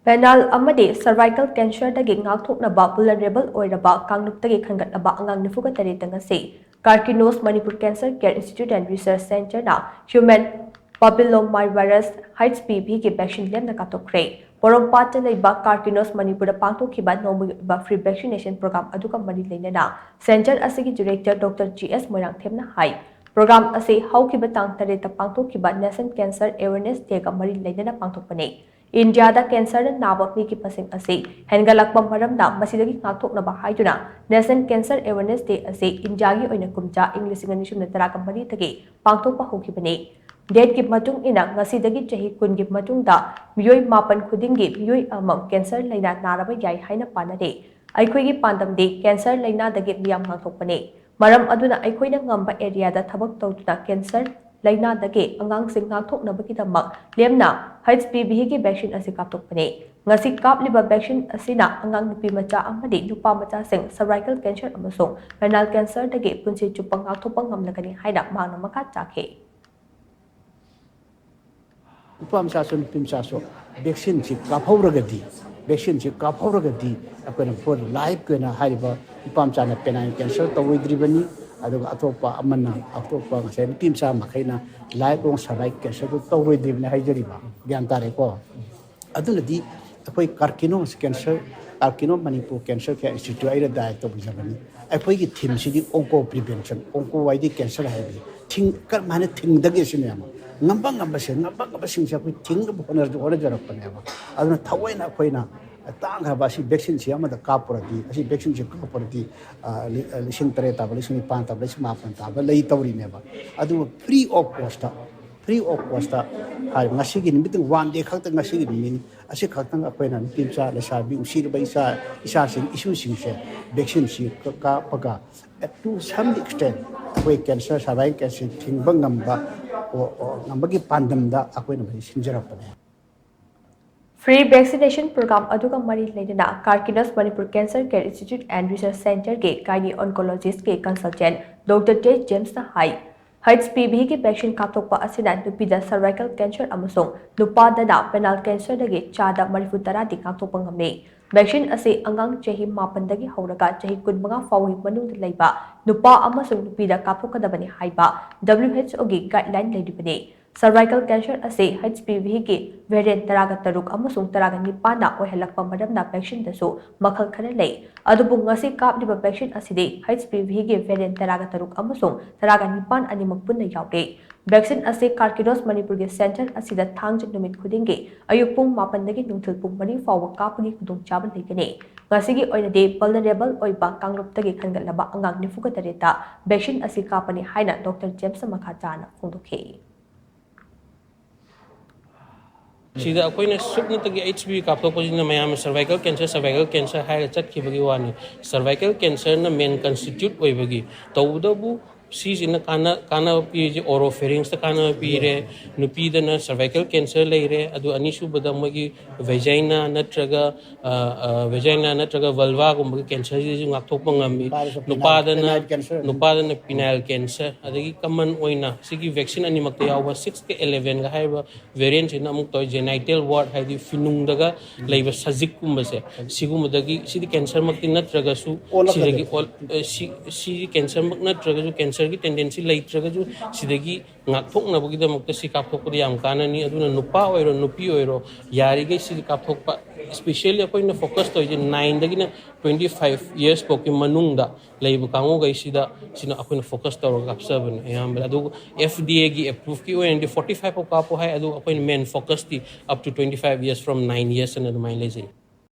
Penile Amadi Cervical Cancer Dagi Ngakthoknaba vulnerable oiraba kanglup khangatlaba Angang ngasi Karkinos Manipur Cancer Care Institute and Research Center na Human Papillomavirus HPV ki vaccine Lemna Kapthokkhre Porompat leiba Karkinos Manipur pangthokhiba nomuba free vaccination program aduka mari leinana Center asigi Director Dr. GS Moirangthemna hai program ase haukiba tang tareta pangthokhiba National Cancer Awareness Day ka mari leinana pangthokpane India da cancer naba mi ki pasing ase hengalakpa maramna masidagi ngakthoknaba haiduna National Cancer Awareness Day ase India gi oina kumja English nganisum natara ka mari tagi pangthokpa hokibane Date ki matung ina ngasidagi chahi kun ki matung da miyoi mapan khudingi miyoi amam cancer laina naraba yai haina panade aikhoi gi pandam de cancer laina dagi miyam ngakthokpane maram aduna aikhoi na ngamba area da thabak tawtuna cancer laina dagi angang sing ngakthoknaba ki damak lemna HPV ki vaccine ase kapthokpane ngasi kapliba vaccine asina angang nupi macha amadi nupa macha sing cervical cancer amasung penile cancer dagi punsi chupang ngakthokpa ngamlakani haina mangna makha chakhe Upamsasun pimsaso vaccine si kaphauragadi vaccine si kaphauragadi apena for live kena hariba upamsana penile cancer tawidribani aduga atopa amana atopa ngasai pimsa makhaina live long cervical cancer tawidribani haijariba gyantare ko aduladi akoi Karkinos cancer Karkinos Manipur Cancer Care Institute aira diet to bijabani akoi gi theme sidi onco prevention onco wide cancer haibi thing kar mane thing dagi sinema ngambang sing sa ko ting ko honor jarap paneba aduna thawaina khoina tang ha ba si vaccine si amada kapurati asi vaccine si kapurati lising tare ta lising pan ta lising mapan ta ba lei tawri neba adu free of cost ha ngasi gi nimit one day khakta ngasi gi min asi khakta akoina timsa la sa bi usir ba isa sing issue sing se vaccine si ka paga to some extent koi cancer cervical cancer thing bangam ba nambagi pandamda akoina bari sinjarapane Free vaccination program aduga mari leidana Karkinos Manipur Cancer Care Institute and Research Center ke gynae oncologist ke consultant Dr. J. James na hai HPV ki vaccine kapthokpa asina nupida cervical cancer amasung nupada da penile cancer dagi chada marifutara di kapthokpa ngamne vaccine ase angang chahi mapan dagi hauraga chahi kunmanga fawi manung leiba nupa amasung nupida kapthokadabani haiba WHO gi guideline leidibane Cervical cancer ase HPV ki variant taraga taruk amasung taraga nipana oihalakpa maramna vaccine dasu makhal khara lei adubu ngasi kapliba vaccine aside HPV ki variant taraga taruk amasung taraga nipan animak punna yauke vaccine ase Karkinos Manipur ki center asida thangja numit khudingi ayuk pung mapan dagi nungthil pung mari fawa kapagi khudung chaba leigane ngasigi oina de vulnerable oiba kanglup tagi khangatlaba angang nifuga tareta vaccine ase kapani haina Dr. James makha chana phongdokhe Sida akoina sukna tagi HPV kapthokpajina mayam cervical cancer hai chatkibagi wani cervical cancer na main constitute oibagi tawdabu sisina kana pi oropharynx ta kana pi re nupi dana cervical cancer leire adu anisu badamagi vagina natraga vulva gumba cancer ji ngakthokpa ngami nupadana penile cancer adagi common oina sigi vaccine animakta yawa 6 ke 11 ga haiba variant ina amuk toy genital ward haidi finung daga leiba sajik kumba se sigumudagi sidi cancer makti natraga su sidagi si cancer mak natraga su cancer की tendency leitraga ju sidagi ngakthokna bagi da mukta si kapthokpa yam kanani aduna nupa oiro nupi oiro yari ge si kapthokpa especially akoi na focus to 9 dagi na 25 years poki manungda leibu kango gai sida sina akoi na focus to kapsaban yam adu FDA gi approve ki oin 45 po kapo hai adu akoi main focus ti up to 25 years from 9 years and adu main lezi